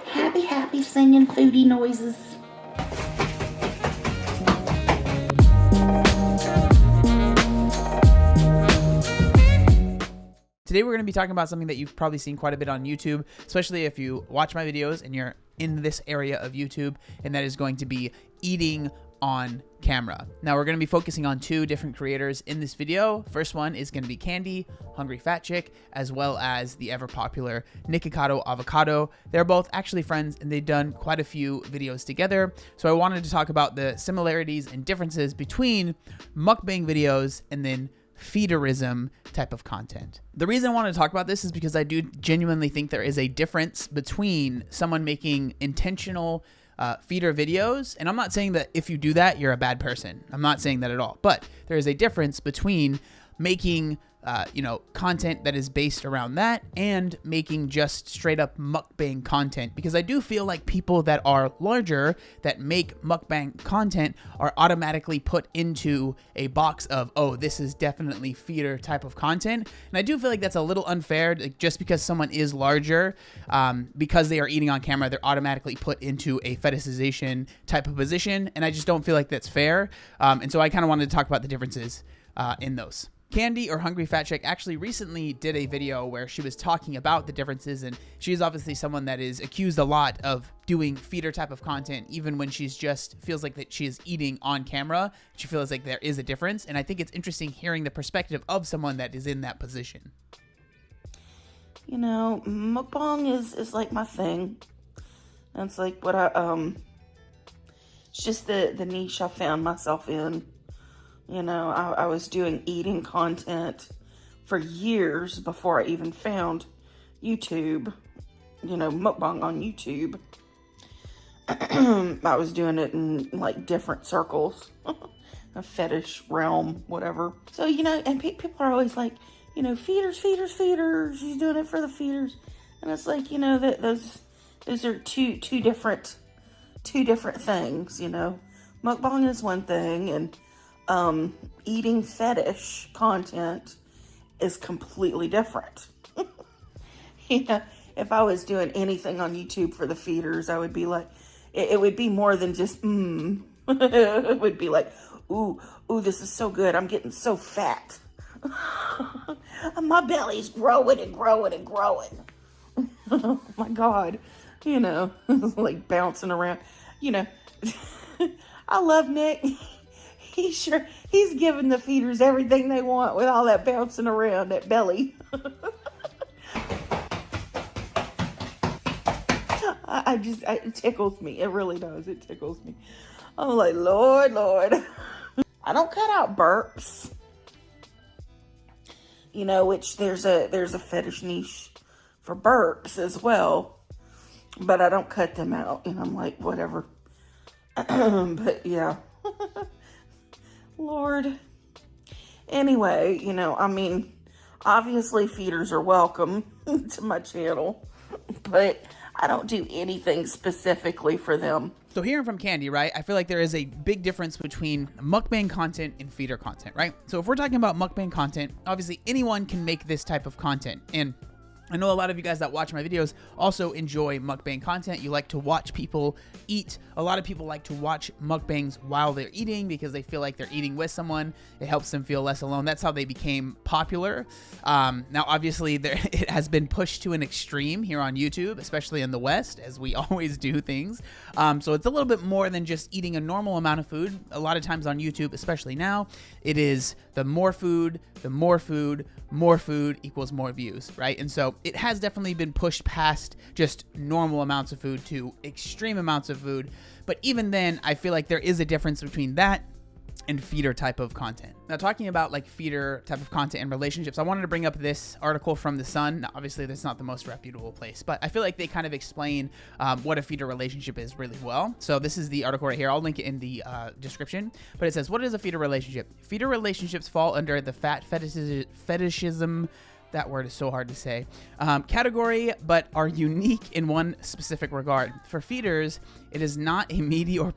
Happy singing foodie noises. Today we're going to be talking about something that you've probably seen quite a bit on YouTube, especially if you watch my videos and you're in this area of YouTube, and that is going to be eating on camera. Now we're going to be focusing on two different creators in this video. First one is going to be Candy, HungryFatChick, as well as the ever popular Nikocado Avocado. They're both actually friends and they've done quite a few videos together. So I wanted to talk about the similarities and differences between mukbang videos and then feederism type of content. The reason I want to talk about this is because I do genuinely think there is a difference between someone making intentional feeder videos, and I'm not saying that if you do that, you're a bad person. I'm not saying that at all, but there is a difference between making content that is based around that and making just straight up mukbang content, because I do feel like people that are larger that make mukbang content are automatically put into a box of, oh, this is definitely feeder type of content. And I do feel like that's a little unfair. Like, just because someone is larger, because they are eating on camera, they're automatically put into a fetishization type of position, and I just don't feel like that's fair. And so I kind of wanted to talk about the differences in those. Candy, or HungryFatChick, actually recently did a video where she was talking about the differences, and she's obviously someone that is accused a lot of doing feeder type of content, even when she's just feels like that she is eating on camera. She feels like there is a difference, and I think it's interesting hearing the perspective of someone that is in that position. You know, mukbang is like my thing. That's like what it's just the niche I found myself in. You know, I was doing eating content for years before I even found YouTube, mukbang on YouTube. I was doing it in, like, different circles, a fetish realm, whatever. So, and people are always like, feeders, she's doing it for the feeders. And it's like, that those are two different things, Mukbang is one thing, and eating fetish content is completely different. If I was doing anything on YouTube for the feeders, I would be like, it would be more than just, It would be like, ooh, this is so good. I'm getting so fat. My belly's growing and growing and growing. Oh my God. Like bouncing around. I love Nick. He's giving the feeders everything they want with all that bouncing around, that belly. It tickles me. It really does. It tickles me. I'm like, Lord. I don't cut out burps. Which there's a fetish niche for burps as well. But I don't cut them out. And I'm like, whatever. But yeah. Lord. Anyway, obviously feeders are welcome to my channel, but I don't do anything specifically for them. So hearing from Candy, right, I feel like there is a big difference between mukbang content and feeder content, right? So if we're talking about mukbang content, obviously anyone can make this type of content, and I know a lot of you guys that watch my videos also enjoy mukbang content. You like to watch people eat. A lot of people like to watch mukbangs while they're eating because they feel like they're eating with someone. It helps them feel less alone. That's how they became popular. Now, obviously, it has been pushed to an extreme here on YouTube, especially in the West, as we always do things. So it's a little bit more than just eating a normal amount of food. A lot of times on YouTube, especially now, it is the more food equals more views, right? And so it has definitely been pushed past just normal amounts of food to extreme amounts of food. But even then, I feel like there is a difference between that and feeder type of content. Now, talking about like feeder type of content and relationships, I wanted to bring up this article from The Sun. Now, obviously, that's not the most reputable place, but I feel like they kind of explain what a feeder relationship is really well. So this is the article right here. I'll link it in the description, but it says, what is a feeder relationship? Feeder relationships fall under the fetishism, that word is so hard to say, category, but are unique in one specific regard. For feeders, it is not a meaty or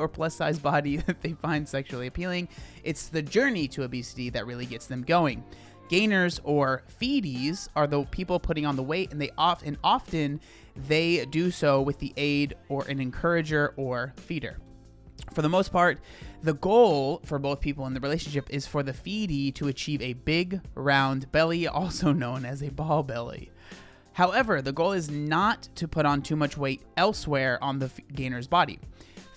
plus size body that they find sexually appealing. It's the journey to obesity that really gets them going. Gainers or feedies are the people putting on the weight, and often they do so with the aid or an encourager or feeder. For the most part, the goal for both people in the relationship is for the feedee to achieve a big, round belly, also known as a ball belly. However, the goal is not to put on too much weight elsewhere on the gainer's body.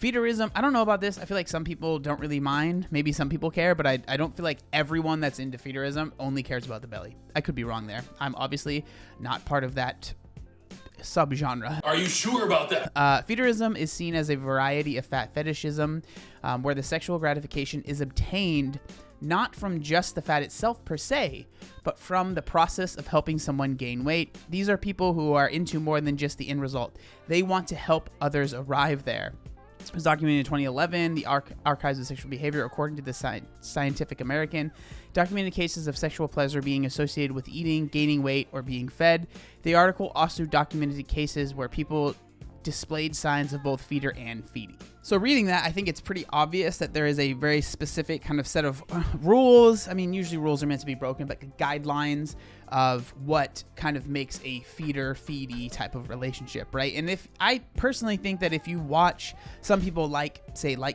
Feederism, I don't know about this. I feel like some people don't really mind. Maybe some people care, but I don't feel like everyone that's into feederism only cares about the belly. I could be wrong there. I'm obviously not part of that subgenre. Are you sure about that? Feederism is seen as a variety of fat fetishism, where the sexual gratification is obtained not from just the fat itself per se, but from the process of helping someone gain weight. These are people who are into more than just the end result. They want to help others arrive there. It was documented in 2011, the Archives of Sexual Behavior, according to the Scientific American, documented cases of sexual pleasure being associated with eating, gaining weight, or being fed. The article also documented cases where people displayed signs of both feeder and feeding. So reading that, I think it's pretty obvious that there is a very specific kind of set of rules. I mean, usually rules are meant to be broken, but guidelines of what kind of makes a feeder-feedee type of relationship, right? And if I personally think that if you watch some people like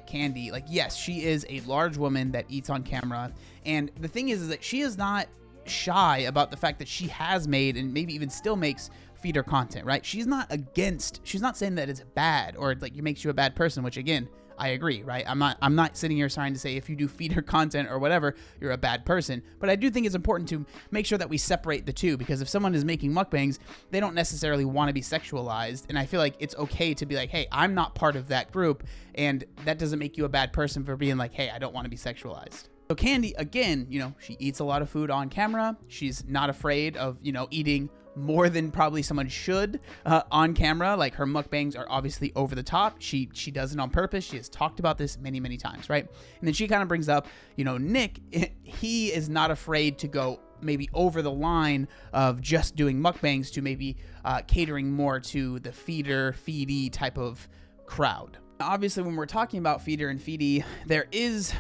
Candy, like, yes, she is a large woman that eats on camera. And the thing is that she is not shy about the fact that she has made and maybe even still makes feeder content, right? She's not saying that it's bad or like it makes you a bad person, which again, I agree, right? I'm not sitting here trying to say if you do feeder content or whatever, you're a bad person. But I do think it's important to make sure that we separate the two, because if someone is making mukbangs, they don't necessarily want to be sexualized. And I feel like it's okay to be like, hey, I'm not part of that group. And that doesn't make you a bad person for being like, hey, I don't want to be sexualized. So Candy, again, she eats a lot of food on camera. She's not afraid of, eating more than probably someone should on camera. Like, her mukbangs are obviously over the top. She does it on purpose. She has talked about this many, many times, right? And then she kind of brings up, Nick, he is not afraid to go maybe over the line of just doing mukbangs to maybe catering more to the feeder-feedee type of crowd. Obviously, when we're talking about feeder and feedee, there is...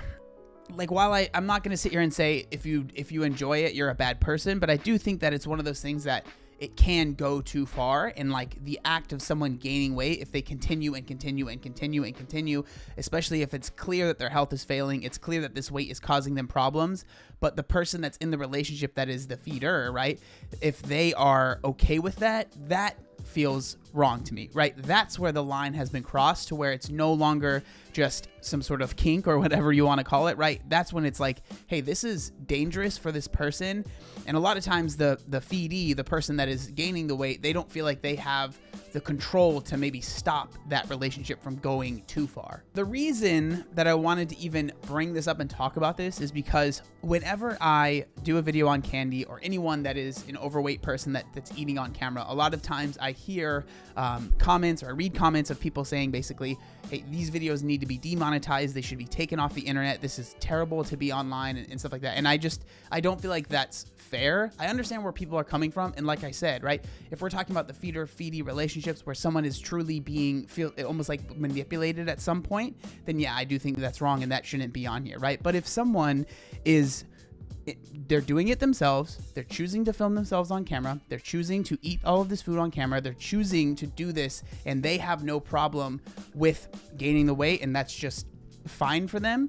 like, while I'm not going to sit here and say if you enjoy it, you're a bad person, but I do think that it's one of those things that it can go too far. And like the act of someone gaining weight, if they continue and continue and continue and continue, especially if it's clear that their health is failing, it's clear that this weight is causing them problems, but the person that's in the relationship that is the feeder, right? If they are okay with that, that feels wrong to me, right? That's where the line has been crossed, to where it's no longer just some sort of kink or whatever you want to call it, right? That's when it's like, hey, this is dangerous for this person. And a lot of times the feedee, the person that is gaining the weight, they don't feel like they have the control to maybe stop that relationship from going too far. The reason that I wanted to even bring this up and talk about this is because whenever I do a video on Candy or anyone that is an overweight person that's eating on camera, a lot of times I hear comments or I read comments of people saying basically, hey, these videos need to be demonetized. They should be taken off the internet. This is terrible to be online and stuff like that. And I don't feel like that's fair. I understand where people are coming from. And like I said, right, if we're talking about the feeder-feedee relationships where someone is truly feel almost like manipulated at some point, then yeah, I do think that's wrong and that shouldn't be on here, right? But if someone they're doing it themselves, they're choosing to film themselves on camera, they're choosing to eat all of this food on camera, they're choosing to do this, and they have no problem with gaining the weight, and that's just fine for them,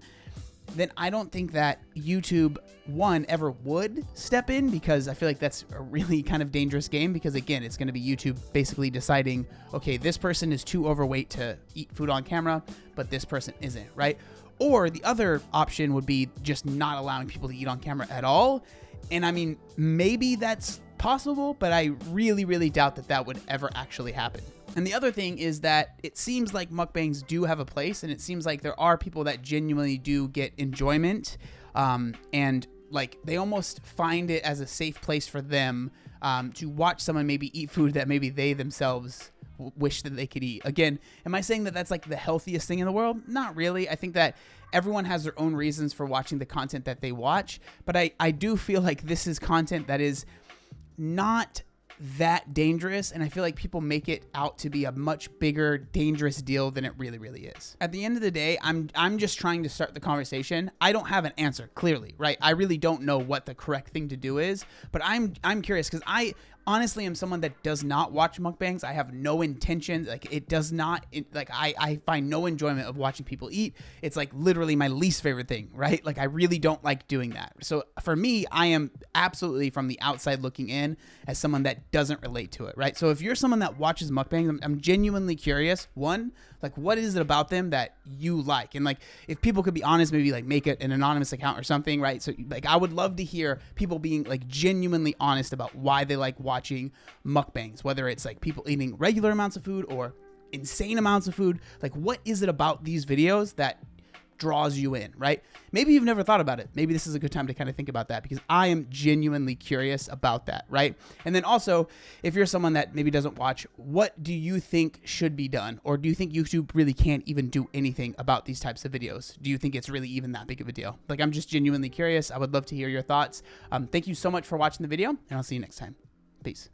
then I don't think that YouTube, one, ever would step in, because I feel like that's a really kind of dangerous game, because again, it's going to be YouTube basically deciding, okay, this person is too overweight to eat food on camera, but this person isn't, right? Or the other option would be just not allowing people to eat on camera at all. And I mean, maybe that's possible, but I really, really doubt that would ever actually happen. And the other thing is that it seems like mukbangs do have a place, and it seems like there are people that genuinely do get enjoyment, and like they almost find it as a safe place for them to watch someone maybe eat food that maybe they themselves wish that they could eat. Again, am I saying that that's like the healthiest thing in the world? Not really. I think that everyone has their own reasons for watching the content that they watch, but I do feel like this is content that is not that dangerous, and I feel like people make it out to be a much bigger, dangerous deal than it really, really is. At the end of the day, I'm just trying to start the conversation. I don't have an answer, clearly, right? I really don't know what the correct thing to do is, but I'm curious because I honestly am someone that does not watch mukbangs. I have no intention. Like, it does not, I find no enjoyment of watching people eat. It's like literally my least favorite thing, right? Like, I really don't like doing that. So for me, I am absolutely from the outside looking in as someone that doesn't relate to it, right? So if you're someone that watches mukbangs, I'm genuinely curious. One, like, what is it about them that you like? And like, if people could be honest, maybe like make it an anonymous account or something, right? So like, I would love to hear people being like genuinely honest about why they like watching mukbangs, whether it's like people eating regular amounts of food or insane amounts of food. Like, what is it about these videos that draws you in, right? Maybe you've never thought about it. Maybe this is a good time to kind of think about that, because I am genuinely curious about that, right? And then also, if you're someone that maybe doesn't watch, what do you think should be done? Or do you think YouTube really can't even do anything about these types of videos? Do you think it's really even that big of a deal? Like, I'm just genuinely curious. I would love to hear your thoughts. Thank you so much for watching the video, and I'll see you next time. Peace.